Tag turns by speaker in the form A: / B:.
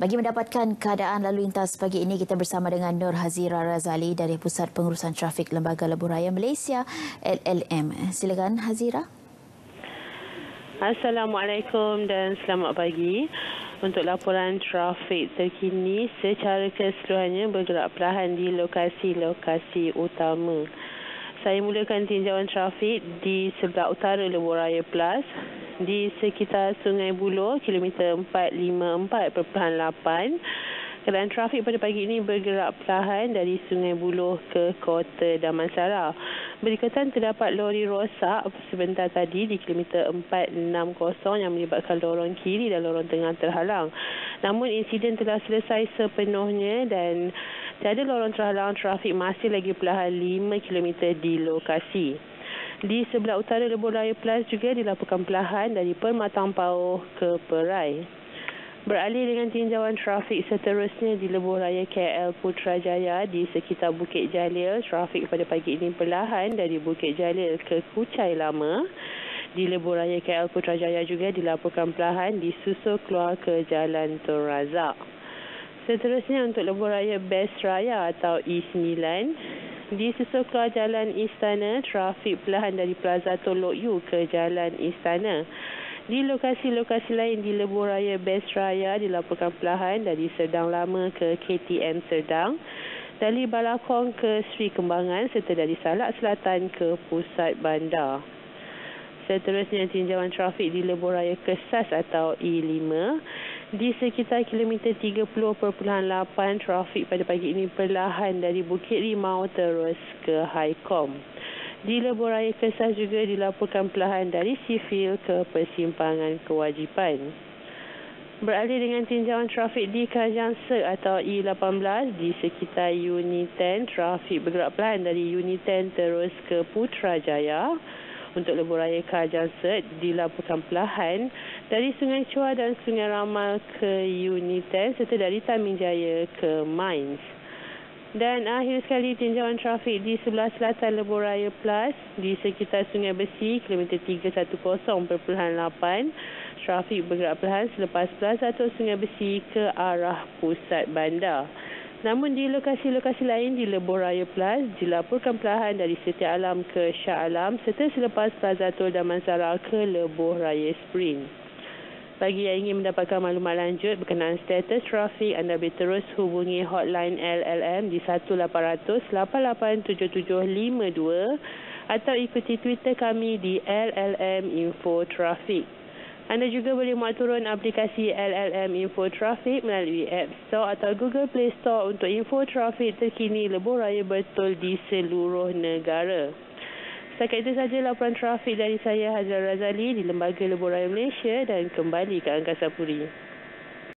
A: Bagi mendapatkan keadaan lalu lintas pagi ini, kita bersama dengan Nur Hazira Razali dari Pusat Pengurusan Trafik Lembaga Lebuh Raya Malaysia, LLM. Silakan Hazira.
B: Assalamualaikum dan selamat pagi. Untuk laporan trafik terkini secara keseluruhannya bergerak perlahan di lokasi-lokasi utama. Saya mulakan tinjauan trafik di sebelah utara Lebuh Raya Plus, di sekitar Sungai Buloh, kilometer 454.8. Keadaan trafik pada pagi ini bergerak perlahan dari Sungai Buloh ke Kota Damansara. Berikutan terdapat lori rosak sebentar tadi di kilometer 460 yang menyebabkan lorong kiri dan lorong tengah terhalang. Namun insiden telah selesai sepenuhnya dan tiada lorong terhalang. Trafik masih lagi perlahan 5 km di lokasi. Di sebelah utara Lebuh Raya Plus juga dilaporkan perlahan dari Permatang Pauh ke Perai. Beralih dengan tinjauan trafik seterusnya di Lebuh Raya KL Putrajaya di sekitar Bukit Jalil. Trafik pada pagi ini perlahan dari Bukit Jalil ke Kuchai Lama. Di Lebuh Raya KL Putrajaya juga dilaporkan perlahan disusul keluar ke Jalan Tun Razak. Seterusnya untuk Lebuh Raya Best Raya atau E9. Disusul keluar Jalan Istana, trafik perlahan dari Plaza Tolok U ke Jalan Istana. Di lokasi-lokasi lain di Lebuh Raya Best Raya dilaporkan perlahan dari Serdang Lama ke KTM Serdang, dari Balakong ke Sri Kembangan serta dari Salak Selatan ke Pusat Bandar. Seterusnya tinjauan trafik di Lebuh Raya Kesas atau E5. Di sekitar kilometer 30.8, trafik pada pagi ini perlahan dari Bukit Rimau terus ke Haikom. Di Lebuh Raya Kesas juga dilaporkan perlahan dari Sivil ke Persimpangan Kewajipan. Beralih dengan tinjauan trafik di Kajang Sek atau E18 di sekitar Unit 10, trafik bergerak perlahan dari Unit 10 terus ke Putrajaya. Untuk Lebuh Raya Kajang Sek dilaporkan perlahan dari Sungai Chua dan Sungai Ramal ke Unit 10 serta dari Tamin Jaya ke Mines. Dan akhir sekali tinjauan trafik di sebelah selatan Lebuh Raya Plus di sekitar Sungai Besi, kilometer 310.8. Trafik bergerak perlahan selepas Plaza Tok Sungai Besi ke arah Pusat Bandar. Namun di lokasi-lokasi lain di Lebuh Raya Plus dilaporkan perlahan dari Setia Alam ke Shah Alam serta selepas Plaza Tok Damansara ke Lebuh Raya Sprint. Bagi yang ingin mendapatkan maklumat lanjut berkenaan status trafik, anda boleh terus hubungi hotline LLM di 1800-887752 atau ikuti Twitter kami di LLM Info Trafik. Anda juga boleh muat turun aplikasi LLM Info Trafik melalui App Store atau Google Play Store untuk info trafik terkini Lebuh Raya betul di seluruh negara. Setakat itu sahaja laporan trafik dari saya, Hazira Razali di Lembaga Lebuh Raya Malaysia, dan kembali ke Angkasa Puri.